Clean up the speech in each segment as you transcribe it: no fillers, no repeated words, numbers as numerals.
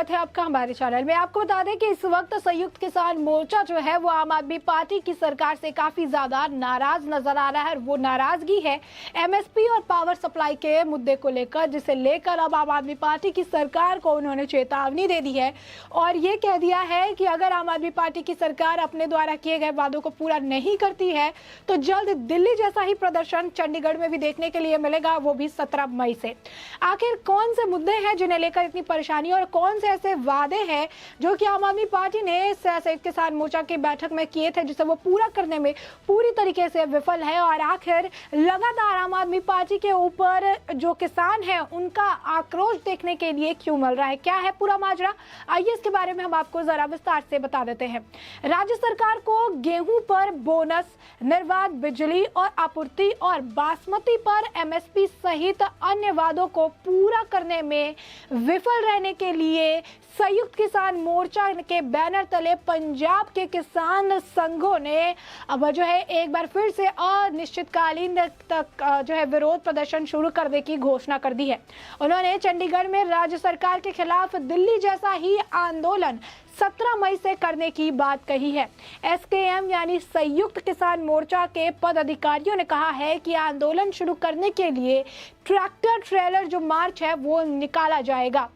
स्वागत है आपका हमारे चैनल में। आपको बता दें कि इस वक्त संयुक्त किसान मोर्चा जो है वो आम आदमी पार्टी की सरकार से काफी ज्यादा नाराज नजर आ रहा है। वो नाराजगी है एमएसपी और पावर सप्लाई के मुद्दे को लेकर, जिसे लेकर अब आम आदमी पार्टी की सरकार को उन्होंने चेतावनी दे दी है और ये कह दिया है कि अगर आम आदमी पार्टी की सरकार अपने द्वारा किए गए वादों को पूरा नहीं करती है तो जल्द दिल्ली जैसा ही प्रदर्शन चंडीगढ़ में भी देखने के लिए मिलेगा, वो भी 17 मई से। आखिर कौन से मुद्दे हैं जिन्हें लेकर इतनी परेशानी और कौन से ऐसे वादे हैं जो कि आम आदमी पार्टी ने संयुक्त किसान मोर्चा की बैठक में किए थे जिसे वो पूरा करने में पूरी तरीके से विफल है, और आखिर लगातार आम आदमी पार्टी के ऊपर जो किसान है उनका आक्रोश देखने के लिए क्यों मिल रहा है, क्या है पूरा माजरा, आइए इसके बारे में हम आपको जरा विस्तार से बता देते हैं। राज्य सरकार को गेहूं पर बोनस, निर्बाध बिजली और आपूर्ति और बासमती पर एमएसपी सहित अन्य वादों को पूरा करने में विफल रहने के लिए संयुक्त किसान मोर्चा के बैनर तले पंजाब के किसान संघों ने अब जो है एक बार फिर से अनिश्चितकालीन तक जो है विरोध प्रदर्शन शुरू करने की घोषणा कर दी है। उन्होंने चंडीगढ़ में राज्य सरकार के खिलाफ दिल्ली जैसा ही आंदोलन 17 मई से करने की बात कही है। एसकेएम यानी संयुक्त किसान मोर्चा के पदाधिकारियों ने कहा है कि आंदोलन शुरू करने के लिए ट्रैक्टर ट्रेलर जो मार्च है वो निकाला जाएगा।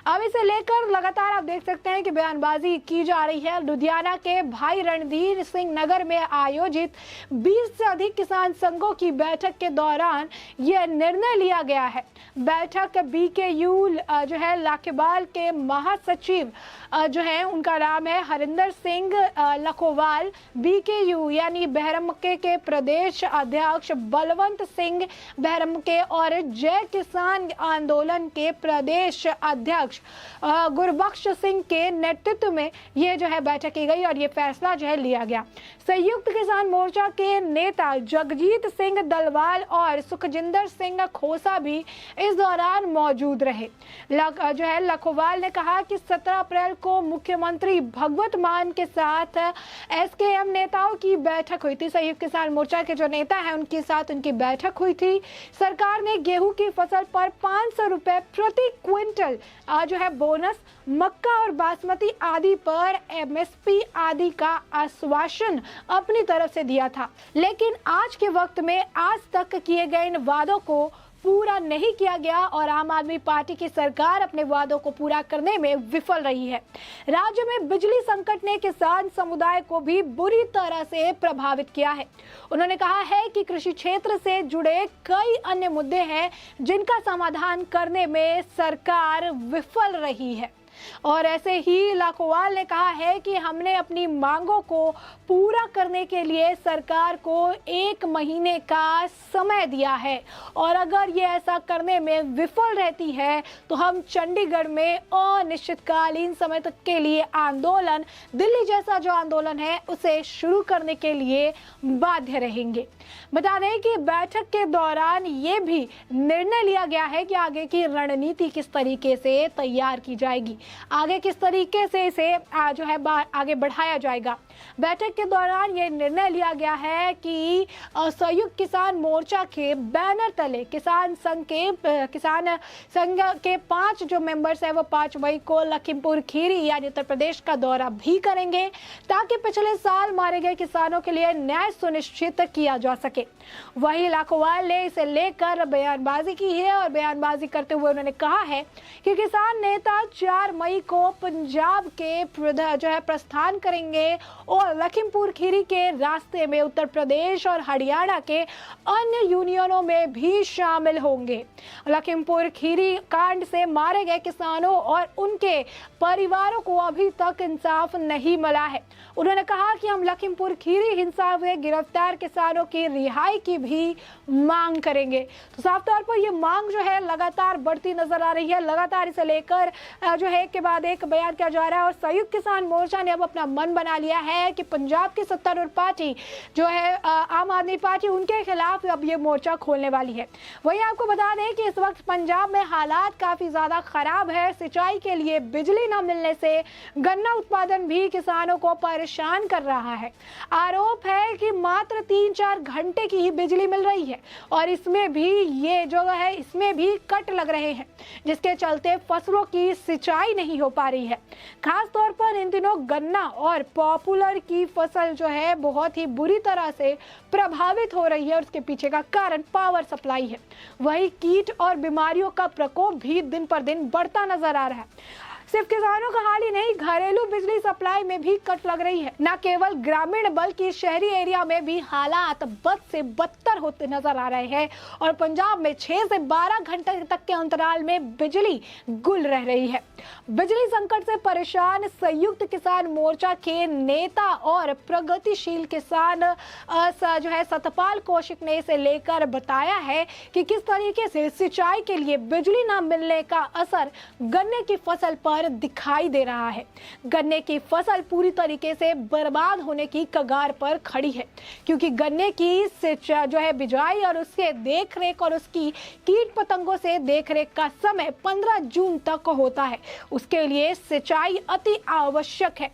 अब इसे लेकर लगातार आप देख सकते हैं कि बयानबाजी की जा रही है। लुधियाना के भाई रणधीर सिंह नगर में आयोजित 20 से अधिक किसान संघों की बैठक के दौरान यह निर्णय लिया गया है। बैठक बीकेयू जो है लाखेबाल के महासचिव जो है उनका नाम है हरिंदर सिंह लखोवाल, बीकेयू यानी बहरमके के प्रदेश अध्यक्ष बलवंत सिंह बहरमके और जय किसान आंदोलन के प्रदेश अध्यक्ष गुरबख्श सिंह के नेतृत्व में ये जो है बैठक की गई और ये फैसला जो है लिया गया। संयुक्त किसान मोर्चा के नेता जगजीत सिंह दलवाल और सुखजिंदर सिंह खोसा भी इस दौरान मौजूद रहे। जो है लखोवाल ने कहा कि 17 अप्रैल को मुख्यमंत्री भगवत मान के साथ एसकेएम नेताओं की बैठक हुई थी। संयुक्त किसान मोर्चा के जो नेता है उनके साथ उनकी बैठक हुई थी। सरकार ने गेहूं की फसल पर 500 रुपए प्रति क्विंटल जो है बोनस, मक्का और बासमती आदि पर एमएसपी आदि का आश्वासन अपनी तरफ से दिया था, लेकिन आज के वक्त में आज तक किए गए इन वादों को पूरा नहीं किया गया और आम आदमी पार्टी की सरकार अपने वादों को पूरा करने में विफल रही है। राज्य में बिजली संकट ने किसान समुदाय को भी बुरी तरह से प्रभावित किया है। उन्होंने कहा है कि कृषि क्षेत्र से जुड़े कई अन्य मुद्दे हैं जिनका समाधान करने में सरकार विफल रही है। और ऐसे ही लाखोवाल ने कहा है कि हमने अपनी मांगों को पूरा करने के लिए सरकार को 1 महीने का समय दिया है और अगर ये ऐसा करने में विफल रहती है तो हम चंडीगढ़ में अनिश्चितकालीन समय तक के लिए आंदोलन, दिल्ली जैसा जो आंदोलन है उसे शुरू करने के लिए बाध्य रहेंगे। बता दें कि बैठक के दौरान ये भी निर्णय लिया गया है कि आगे की रणनीति किस तरीके से तैयार की जाएगी, आगे किस तरीके से इसे जो है आगे बढ़ाया जाएगा। बैठक के दौरान ये निर्णय लिया गया है कि संयुक्त किसान मोर्चा के बैनर तले किसान संघ के 5 जो मेंबर्स हैं वो 5 मई को लखीमपुर खीरी यानी उत्तर प्रदेश का दौरा भी करेंगे ताकि पिछले साल मारे गए किसानों के लिए न्याय सुनिश्चित किया जा सके। वही लाखोवाल ने इसे लेकर बयानबाजी की है और बयानबाजी करते हुए उन्होंने कहा है कि किसान नेता 4 मई को पंजाब के जो है प्रस्थान करेंगे और लखीमपुर खीरी के रास्ते में उत्तर प्रदेश और हरियाणा के अन्य यूनियनों में भी शामिल होंगे। लखीमपुर खीरी कांड से मारे गए किसानों और उनके परिवारों को अभी तक इंसाफ नहीं मिला है। उन्होंने कहा कि हम लखीमपुर खीरी हिंसा में गिरफ्तार किसानों की रिहाई की भी मांग करेंगे। तो साफ तौर पर यह मांग जो है लगातार बढ़ती नजर आ रही है। लगातार इसे लेकर जो है एक के बाद एक बयान किया जा रहा है और संयुक्त किसान मोर्चा ने अब अपना मन बना लिया है कि पंजाब की सत्तारूढ़ पार्टी जो है आम आदमी पार्टी, उनके खिलाफ अब ये मोर्चा खोलने वाली है। वहीं आपको बता दें कि इस वक्त पंजाब में हालात काफी ज्यादा खराब है। सिंचाई के लिए बिजली न मिलने से गन्ना उत्पादन भी किसानों को परेशान कर रहा है। आरोप है कि मात्र 3-4 घंटे की ही बिजली मिल रही है और इसमें भी ये जो है इसमें भी कट लग रहे हैं, जिसके चलते फसलों की सिंचाई नहीं हो पा रही है। खास तौर पर इन दिनों गन्ना और पॉपुलर की फसल जो है बहुत ही बुरी तरह से प्रभावित हो रही है और उसके पीछे का कारण पावर सप्लाई है। वहीं कीट और बीमारियों का प्रकोप भी दिन पर दिन बढ़ता नजर आ रहा है। सिर्फ किसानों का हाल ही नहीं, घरेलू बिजली सप्लाई में भी कट लग रही है। न केवल ग्रामीण बल्कि शहरी एरिया में भी हालात बद से बदतर होते नजर आ रहे हैं और पंजाब में 6 से 12 घंटे तक के अंतराल में बिजली गुल रह रही है। बिजली संकट से परेशान संयुक्त किसान मोर्चा के नेता और प्रगतिशील किसान जो है सतपाल कौशिक ने इसे लेकर बताया है कि किस तरीके से सिंचाई के लिए बिजली न मिलने का असर गन्ने की फसल पर दिखाई दे रहा है। गन्ने की फसल पूरी तरीके से बर्बाद होने की कगार पर खड़ी है, क्योंकि गन्ने की जो है बिजाई और उसके देखरेख और उसकी कीट पतंगों से देखरेख का समय 15 जून तक होता है। उसके लिए सिंचाई अति आवश्यक है।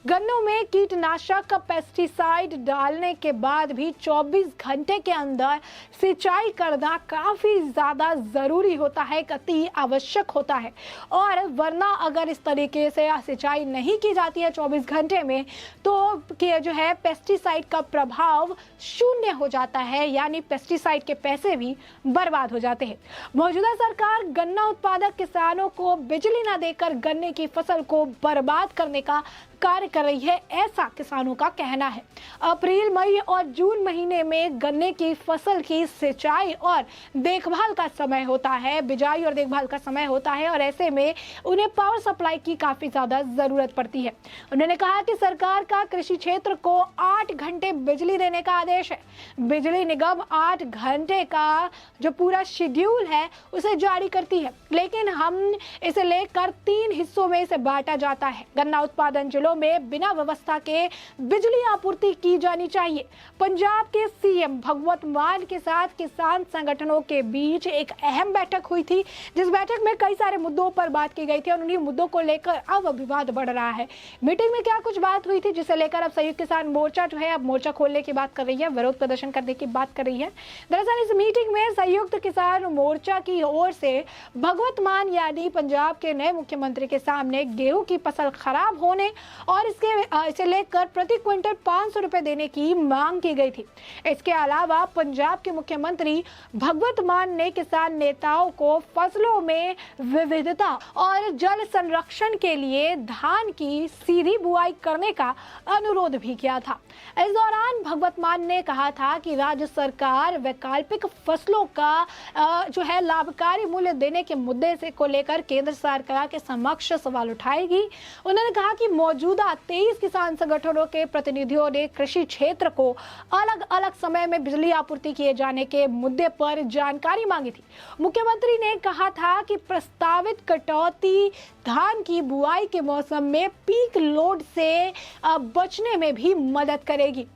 गन्नों में कीटनाशक पेस्टिसाइड डालने के बाद भी 24 घंटे के अंदर सिंचाई करना काफी ज्यादा जरूरी होता है, अति आवश्यक होता है। और वरना अगर इस तरीके से सिंचाई नहीं की जाती है 24 घंटे में तो जो है पेस्टिसाइड का प्रभाव शून्य हो जाता है, यानी पेस्टिसाइड के पैसे भी बर्बाद हो जाते हैं। मौजूदा सरकार गन्ना उत्पादक किसानों को बिजली न देकर गन्ने की फसल को बर्बाद करने का कार्य कर रही है, ऐसा किसानों का कहना है। अप्रैल, मई और जून महीने में गन्ने की फसल की सिंचाई और देखभाल का समय होता है, बिजाई और देखभाल का समय होता है और ऐसे में उन्हें पावर सप्लाई की काफी ज्यादा जरूरत पड़ती है। उन्होंने कहा कि सरकार का कृषि क्षेत्र को 8 घंटे बिजली देने का आदेश है। बिजली निगम 8 घंटे का जो पूरा शेड्यूल है उसे जारी करती है, लेकिन हम इसे लेकर 3 हिस्सों में इसे बांटा जाता है। गन्ना उत्पादन जिलों में बिना व्यवस्था के बिजली आपूर्ति की जानी चाहिए। पंजाब के सीएम भगवत मान के साथ किसान संगठनों के बीच एक अहम बैठक हुई थी, जिस बैठक में कई सारे मुद्दों पर बात की गई थी और उन्हीं मुद्दों को लेकर अब विवाद बढ़ रहा है। मीटिंग में क्या कुछ बात हुई थी जिसे लेकर अब संयुक्त किसान मोर्चा जो है अब मोर्चा खोलने की बात कर रही है, विरोध प्रदर्शन करने की बात कर रही है। दरअसल इस मीटिंग में संयुक्त किसान मोर्चा की ओर से भगवत मान यानी पंजाब के नए मुख्यमंत्री के सामने गेहूं की फसल खराब होने और इसे लेकर प्रति क्विंटल 500 रुपए देने की मांग की गई थी। इसके अलावा पंजाब के मुख्यमंत्री भगवत मान ने किसान नेताओं को फसलों में विविधता और जल संरक्षण के लिए धान की सीधी बुआई करने का अनुरोध भी किया था। इस दौरान भगवत मान ने कहा था कि राज्य सरकार वैकल्पिक फसलों का जो है लाभकारी मूल्य देने के मुद्दे से को लेकर केंद्र सरकार के समक्ष सवाल उठाएगी। उन्होंने कहा कि मौजूदा 23 किसान संगठनों के प्रतिनिधियों ने कृषि क्षेत्र को अलग अलग समय में बिजली आपूर्ति किए जाने के मुद्दे पर जानकारी मांगी थी। मुख्यमंत्री ने कहा था कि प्रस्तावित कटौती धान की बुआई के मौसम में पीक लोड से बचने में भी मदद करेगी।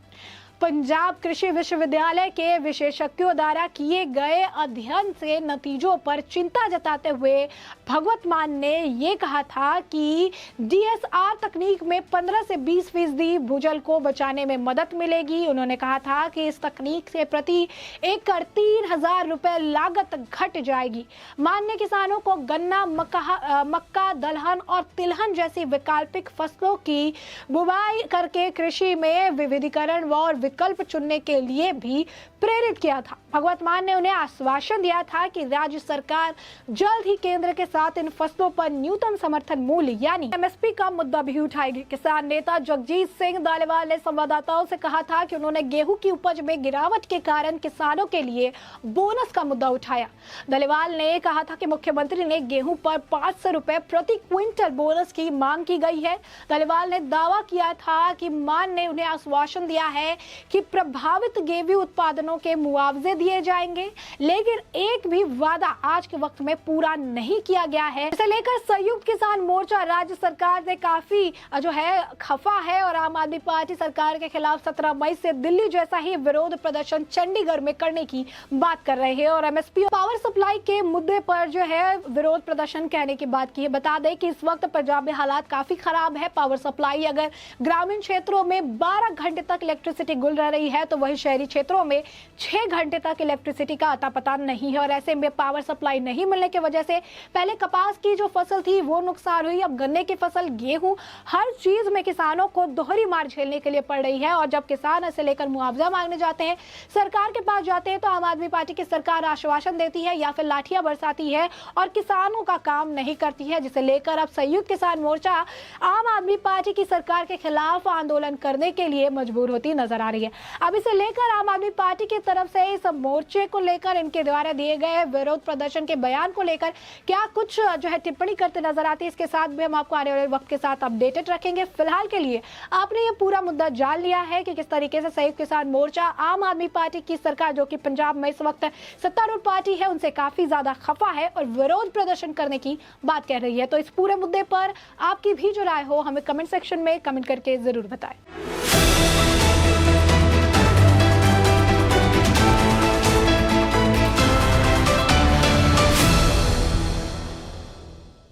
पंजाब कृषि विश्वविद्यालय के विशेषज्ञों द्वारा किए गए अध्ययन से नतीजों पर चिंता जताते हुए भगवत मान ने ये कहा था कि डीएसआर तकनीक में 15 से 20% भूजल को बचाने में मदद मिलेगी। उन्होंने कहा था कि इस तकनीक से प्रति एकड़ 3,000 रुपए लागत घट जाएगी। मान ने किसानों को गन्ना, मक्का, दलहन और तिलहन जैसी वैकल्पिक फसलों की बुवाई करके कृषि में विविधीकरण और विकल्प चुनने के लिए भी प्रेरित किया था। भगवत मान ने उन्हें आश्वासन दिया था कि राज्य सरकार जल्द ही केंद्र के साथ इन फसलों पर न्यूनतम समर्थन मूल्य यानी एमएसपी का मुद्दा भी उठाएगी। किसान नेता जगजीत सिंह दालीवाल ने संवाददाताओं से कहा था कि उन्होंने गेहूं की उपज में गिरावट के कारण किसानों के लिए बोनस का मुद्दा उठाया। दालीवाल ने कहा था कि मुख्यमंत्री ने गेहूं पर 500 रुपए प्रति क्विंटल बोनस की मांग की गई है। दालीवाल ने दावा किया था कि मान ने उन्हें आश्वासन दिया है कि प्रभावित गेहूं उत्पादनों के मुआवजे दिए जाएंगे, लेकिन एक भी वादा आज के वक्त में पूरा नहीं किया गया है। इसे लेकर संयुक्त किसान मोर्चा राज्य सरकार से काफी जो है खफा है और आम आदमी पार्टी सरकार के खिलाफ 17 मई से दिल्ली जैसा ही विरोध प्रदर्शन चंडीगढ़ में करने की बात कर रहे हैं और एमएसपी पावर सप्लाई के मुद्दे पर जो है विरोध प्रदर्शन कहने की बात की है। बता दें कि इस वक्त पंजाब में हालात काफी खराब है। पावर सप्लाई अगर ग्रामीण क्षेत्रों में 12 घंटे तक इलेक्ट्रिसिटी गुल रह रही है तो वही शहरी क्षेत्रों में 6 घंटे तक इलेक्ट्रिसिटी का अता पता नहीं है और ऐसे में पावर सप्लाई नहीं मिलने की वजह से पहले कपास की जो फसल थी वो नुकसान हुई, अब गन्ने की फसल, गेहूं, हर चीज में किसानों को दोहरी मार झेलने के लिए पड़ रही है। और जब किसान इसे लेकर मुआवजा मांगने जाते हैं, सरकार के पास जाते हैं तो आम आदमी पार्टी की सरकार आश्वासन देती है या फिर लाठियां बरसाती है और किसानों का काम नहीं करती है, जिसे लेकर अब संयुक्त किसान मोर्चा आम आदमी पार्टी की सरकार के खिलाफ आंदोलन करने के लिए मजबूर होती नजर आ रही है। अब इसे लेकर आम आदमी पार्टी की तरफ से इस मोर्चे को लेकर इनके द्वारा दिए गए विरोध प्रदर्शन के बयान को लेकर क्या कुछ जो है टिप्पणी करते नजर आती है, इसके साथ भी हम आपको आने वाले वक्त के साथ अपडेटेड रखेंगे। फिलहाल के लिए आपने ये पूरा मुद्दा जान लिया है कि किस तरीके से संयुक्त किसान मोर्चा आम आदमी पार्टी की सरकार, जो कि पंजाब में इस वक्त सत्तारूढ़ पार्टी है, उनसे काफी ज्यादा खफा है और विरोध प्रदर्शन करने की बात कह रही है। तो इस पूरे मुद्दे पर आपकी भी जो राय हो हमें कमेंट सेक्शन में कमेंट करके जरूर बताएं।